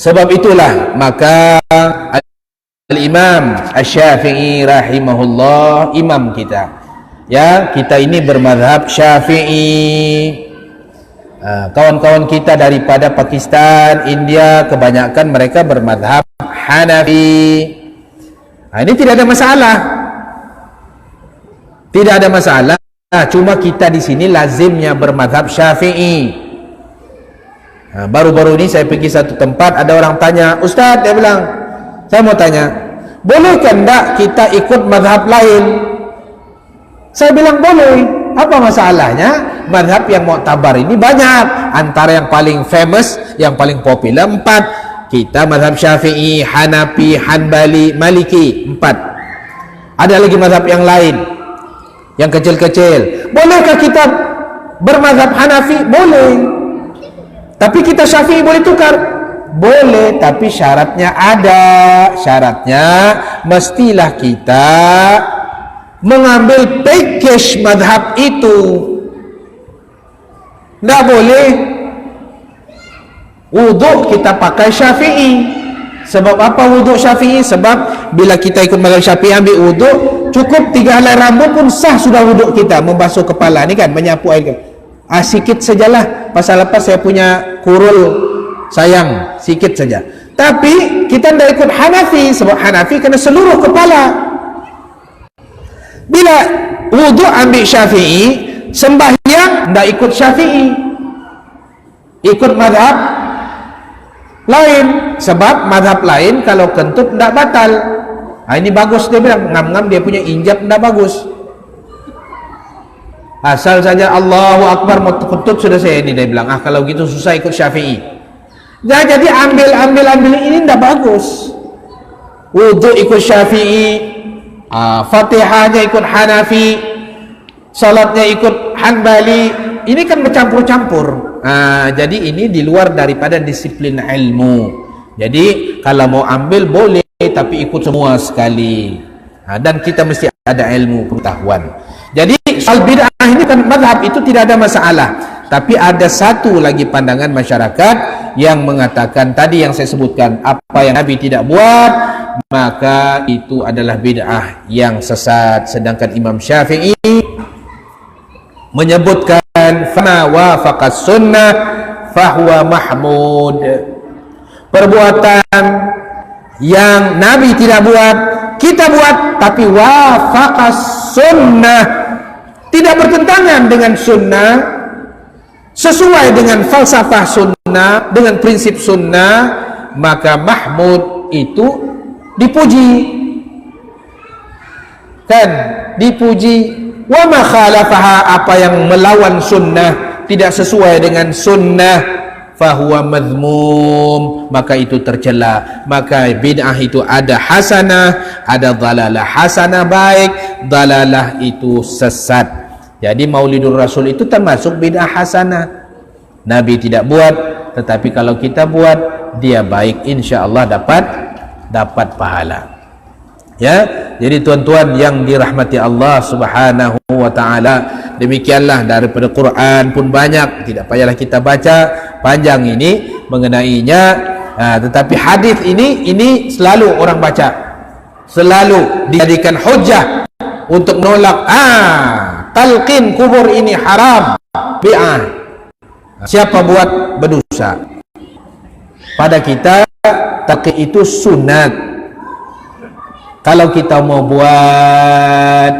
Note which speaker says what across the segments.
Speaker 1: Sebab itulah maka Al-Imam Asy-Syafi'i rahimahullah, imam kita, ya, kita ini bermadhab Syafi'i. Kawan-kawan kita daripada Pakistan, India, kebanyakan mereka bermadhab Hanafi. Ini tidak ada masalah, tidak ada masalah. Cuma kita di sini lazimnya bermadhab Syafi'i. Baru-baru ini saya pergi satu tempat, ada orang tanya, Ustaz, dia bilang, saya mau tanya, bolehkah enggak kita ikut madhab lain? Saya bilang boleh. Apa masalahnya? Madhab yang mu'tabar ini banyak. Antara yang paling famous, yang paling popular 4. Kita madhab Syafi'i, Hanafi, Hanbali, Maliki, 4. Ada lagi madhab yang lain, yang kecil-kecil. Bolehkah kita bermadhab Hanafi? Boleh. Tapi kita Syafi'i boleh tukar? Boleh, tapi syaratnya ada. Syaratnya mestilah kita mengambil package madhab itu. Tidak boleh wuduk kita pakai Syafi'i. Sebab apa wuduk Syafi'i? Sebab bila kita ikut madhab Syafi'i ambil wuduk, cukup 3 helai rambut pun sah sudah wuduk kita. Membasuh kepala ni kan, menyapu air. Sikit sajalah. Pasal lepas saya punya kurul, sayang, sikit saja. Tapi kita tidak ikut Hanafi. Sebab Hanafi kena seluruh kepala. Bila wuduk ambil Syafi'i, sembahyang tidak ikut Syafi'i, ikut madhab lain. Sebab madhab lain kalau kentut tidak batal. Ini bagus, dia bilang, ngam-ngam dia punya injap tidak bagus. Asal saja Allahu Akbar mau kentut sudah saya ini, dia bilang, kalau gitu susah ikut Syafi'i. Jadi ambil ini tidak bagus. Wuduk ikut Syafi'i, Fatihahnya ikut Hanafi, salatnya ikut Hanbali. Ini kan bercampur-campur. Jadi ini di luar daripada disiplin ilmu. Jadi kalau mau ambil boleh, tapi ikut semua sekali. Dan kita mesti ada ilmu pengetahuan. Jadi soal bid'ah ini kan madhab itu tidak ada masalah. Tapi ada satu lagi pandangan masyarakat yang mengatakan tadi yang saya sebutkan, apa yang Nabi tidak buat maka itu adalah bid'ah yang sesat. Sedangkan Imam Syafi'i menyebutkan fama wafaqas sunnah fahuwa mahmud. Perbuatan yang Nabi tidak buat kita buat, tapi wafaqas sunnah, tidak bertentangan dengan sunnah, sesuai dengan falsafah sunnah, dengan prinsip sunnah, maka mahmud itu dipuji, kan, dipuji. Wa ma khalafaha, apa yang melawan sunnah, tidak sesuai dengan sunnah, fahuwa madhmum, maka itu tercela. Maka bid'ah itu ada hasanah, ada dalalah. Hasanah baik, dalalah itu sesat. Jadi Maulidur Rasul itu termasuk bid'ah hasanah. Nabi tidak buat, tetapi kalau kita buat, dia baik, insya Allah dapat pahala. Ya, jadi tuan-tuan yang dirahmati Allah Subhanahu wa taala, demikianlah daripada Quran pun banyak, tidak payahlah kita baca panjang ini mengenainya. Tetapi hadis ini selalu orang baca, selalu dijadikan hujjah untuk menolak talqin kubur ini haram, bid'ah. Siapa buat berdosa. Pada kita talqin itu sunat. Kalau kita mau buat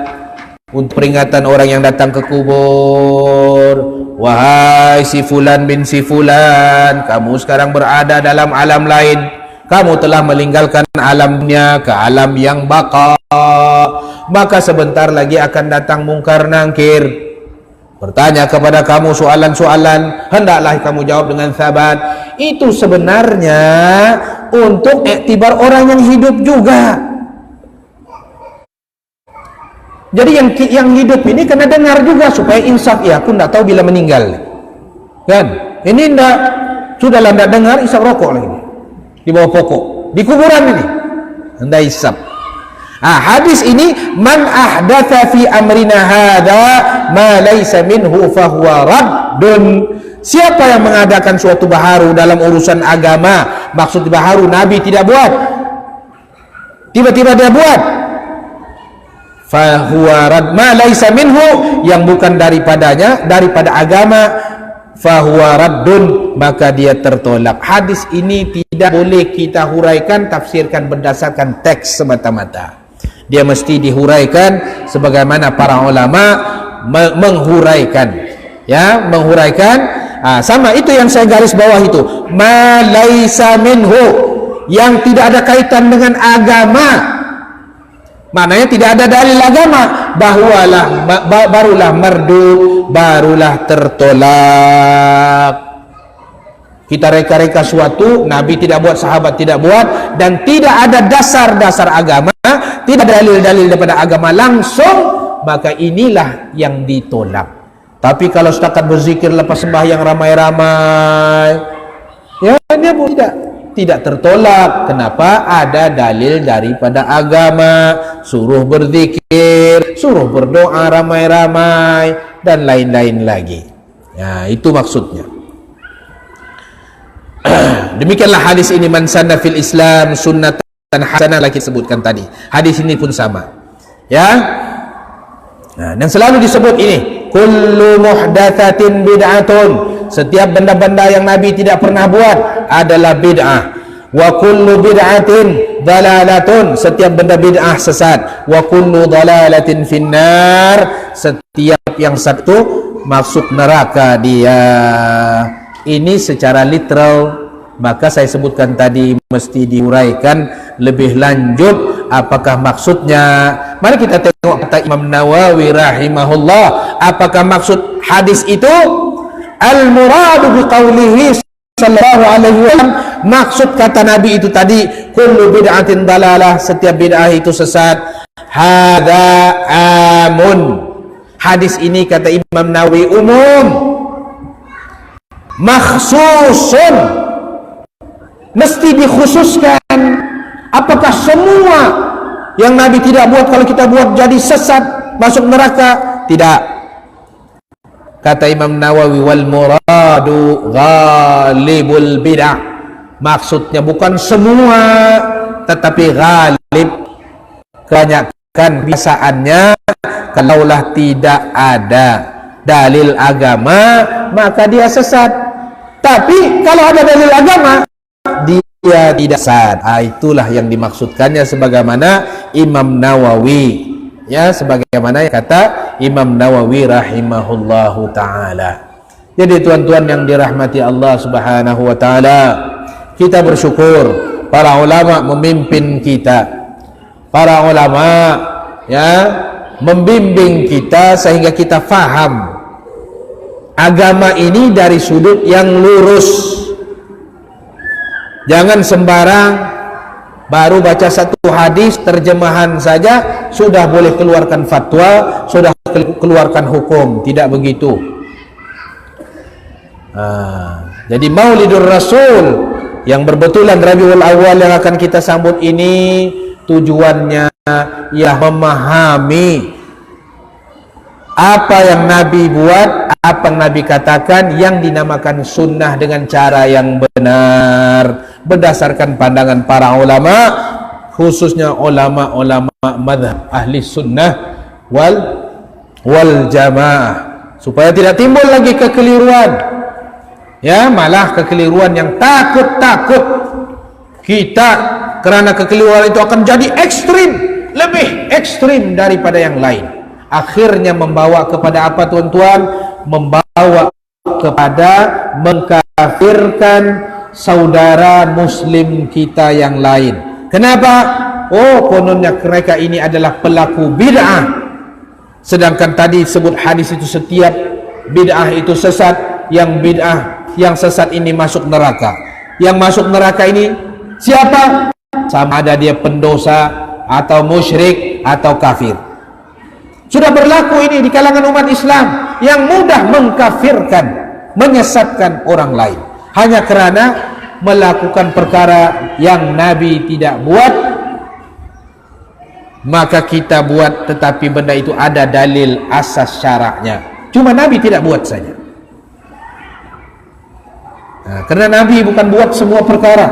Speaker 1: untuk peringatan orang yang datang ke kubur, wahai si fulan bin si fulan, kamu sekarang berada dalam alam lain, kamu telah meninggalkan alamnya ke alam yang baqa, maka sebentar lagi akan datang mungkar nangkir, bertanya kepada kamu soalan-soalan, hendaklah kamu jawab dengan sabat. Itu sebenarnya untuk iktibar orang yang hidup juga. Jadi yang hidup ini kena dengar juga supaya insaf. Ya, aku tidak tahu bila meninggal, kan? Ini tidak, sudahlah tidak dengar, isap rokok lagi di bawah pokok di kuburan ini, hendak isap. Hadis ini, man ahdatsa fi amrina hadza ma laysa minhu fahuwa raddun. Siapa yang mengadakan suatu baharu dalam urusan agama, maksud baharu Nabi tidak buat, tiba-tiba dia buat, fahuwa radd, ma laysa minhu, yang bukan daripadanya, daripada agama, fahuwa raddun, maka dia tertolak. Hadis ini tidak boleh kita huraikan, tafsirkan berdasarkan teks semata-mata. Dia mesti dihuraikan sebagaimana para ulama menghuraikan, ya, menghuraikan. Sama itu yang saya garis bawah itu, ma laisa minhu, yang tidak ada kaitan dengan agama, maknanya tidak ada dalil agama, barulah merdu, barulah tertolak. Kita reka-reka suatu, Nabi tidak buat, sahabat tidak buat, dan tidak ada dasar-dasar agama, tidak ada dalil-dalil daripada agama langsung, maka inilah yang ditolak. Tapi kalau setakat berzikir lepas sembahyang ramai-ramai, ya dia tidak tertolak. Kenapa? Ada dalil daripada agama, suruh berzikir, suruh berdoa ramai-ramai, dan lain-lain lagi. Ya, itu maksudnya. Demikianlah hadis ini, man sanna fil Islam sunnatan hasanah, lagi sebutkan tadi. Hadis ini pun sama. Ya. Dan selalu disebut ini, kullu muhdatsatin bid'atun, setiap benda-benda yang Nabi tidak pernah buat adalah bid'ah. Wa kullu bid'atin dalalatun, setiap benda bid'ah sesat. Wa kullu dalalatin finnar, setiap yang satu masuk neraka dia. Ini secara literal, maka saya sebutkan tadi mesti diuraikan lebih lanjut apakah maksudnya. Mari kita tengok kata Imam Nawawi rahimahullah, apakah maksud hadis itu? Al-muradu biqaulihi sallallahu alaihi wasallam, maksud kata Nabi itu tadi, kullu bid'atin dalalah, setiap bid'ah itu sesat. Hadza amun, hadis ini kata Imam Nawawi umum, makhsusun, mesti dikhususkan. Apakah semua yang Nabi tidak buat, kalau kita buat jadi sesat, masuk neraka? Tidak. Kata Imam Nawawi, wal muradu ghalibul bid'ah, maksudnya bukan semua, tetapi ghalib, kebanyakan. Biasaannya kalaulah tidak ada dalil agama, maka dia sesat. Tapi kalau ada dalil agama, dia tidak sesat. Itulah yang dimaksudkannya sebagaimana Imam Nawawi, ya, sebagaimana kata Imam Nawawi rahimahullahu taala. Jadi tuan-tuan yang dirahmati Allah Subhanahu wa taala, kita bersyukur para ulama memimpin kita. Para ulama, ya, membimbing kita sehingga kita faham agama ini dari sudut yang lurus. Jangan sembarang baru baca satu hadis terjemahan saja sudah boleh keluarkan fatwa, sudah keluarkan hukum. Tidak begitu. Jadi Maulidur Rasul yang berbetulan Rabiul Awal yang akan kita sambut ini, tujuannya ya memahami apa yang Nabi buat, apa yang Nabi katakan, yang dinamakan sunnah dengan cara yang benar, berdasarkan pandangan para ulama, khususnya ulama-ulama madhab ahli sunnah wal jamaah, supaya tidak timbul lagi kekeliruan, ya, malah kekeliruan yang takut-takut kita, kerana kekeliruan itu akan jadi ekstrim, lebih ekstrim daripada yang lain. Akhirnya membawa kepada apa, tuan-tuan? Membawa kepada mengkafirkan saudara muslim kita yang lain. Kenapa? Oh, kononnya mereka ini adalah pelaku bid'ah. Sedangkan tadi sebut hadis itu setiap bid'ah itu sesat, yang bid'ah, yang sesat ini masuk neraka. Yang masuk neraka ini siapa? Sama ada dia pendosa atau musyrik atau kafir. Sudah berlaku ini di kalangan umat Islam yang mudah mengkafirkan, menyesatkan orang lain hanya kerana melakukan perkara yang Nabi tidak buat, maka kita buat, tetapi benda itu ada dalil asas syaraknya. Cuma Nabi tidak buat saja. Karena Nabi bukan buat semua perkara.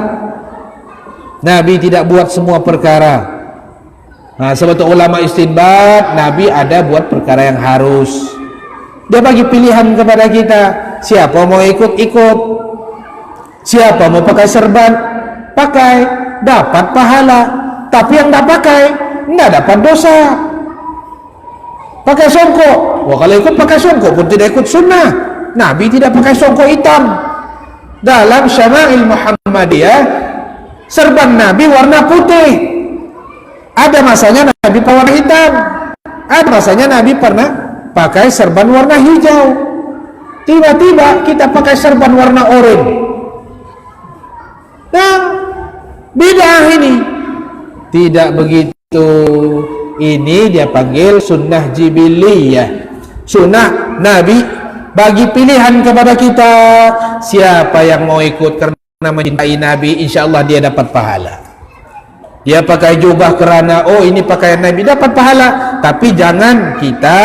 Speaker 1: Nabi tidak buat semua perkara. Sebab itu ulama istinbat, Nabi ada buat perkara yang harus. Dia bagi pilihan kepada kita. Siapa mau ikut, ikut. Siapa mau pakai serban, pakai, dapat pahala. Tapi yang tidak pakai, tidak dapat dosa. Pakai songkok, kalau ikut pakai songkok pun tidak ikut sunnah. Nabi tidak pakai songkok hitam. Dalam Syama'il Muhammadiyah, serban Nabi warna putih. Ada masanya Nabi pakai warna hitam, ada masanya Nabi pernah pakai serban warna hijau. Tiba-tiba kita pakai serban warna oranye. Nah, bidah ini. Tidak begitu. Ini dia panggil sunnah jibiliyah. Sunnah Nabi bagi pilihan kepada kita. Siapa yang mau ikut karena mencintai Nabi, insya Allah dia dapat pahala. Dia pakai jubah kerana ini pakaian Nabi, dapat pahala. Tapi jangan kita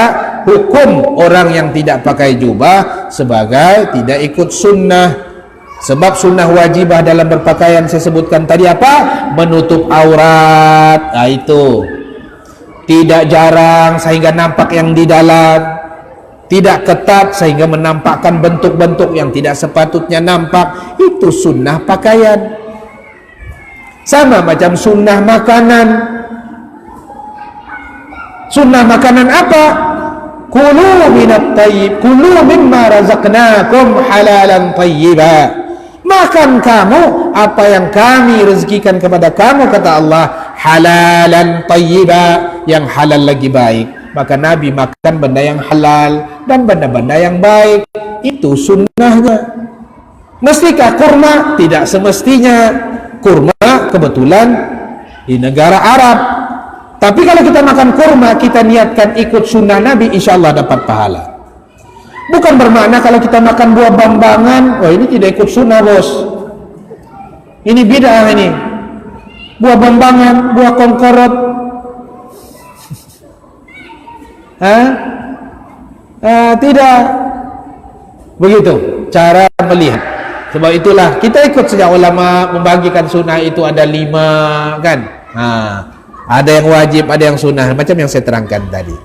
Speaker 1: hukum orang yang tidak pakai jubah sebagai tidak ikut sunnah. Sebab sunnah wajibah dalam berpakaian saya sebutkan tadi apa? Menutup aurat. Itu tidak jarang sehingga nampak yang di dalam, tidak ketat sehingga menampakkan bentuk-bentuk yang tidak sepatutnya nampak. Itu sunnah pakaian. Sama macam sunnah makanan. Sunnah makanan apa? Kulu minat tayyib, kulu mimma razaqnakum halalan tayyiba. Makan kamu apa yang kami rezekikan kepada kamu, kata Allah, halalan tayyiba, yang halal lagi baik. Maka Nabi makan benda yang halal dan benda-benda yang baik. Itu sunnahnya. Mestikah kurma? Tidak semestinya. Kurma kebetulan di negara Arab. Tapi kalau kita makan kurma, kita niatkan ikut sunnah Nabi, insya Allah dapat pahala. Bukan bermakna kalau kita makan buah bambangan, ini tidak ikut sunnah bos. Ini bid'ah ini. Buah bambangan, buah kongkorot. Tidak. Begitu cara melihat. Sebab itulah kita ikut sejak ulama membagikan sunnah itu ada 5 kan. Ada yang wajib, ada yang sunnah, macam yang saya terangkan tadi.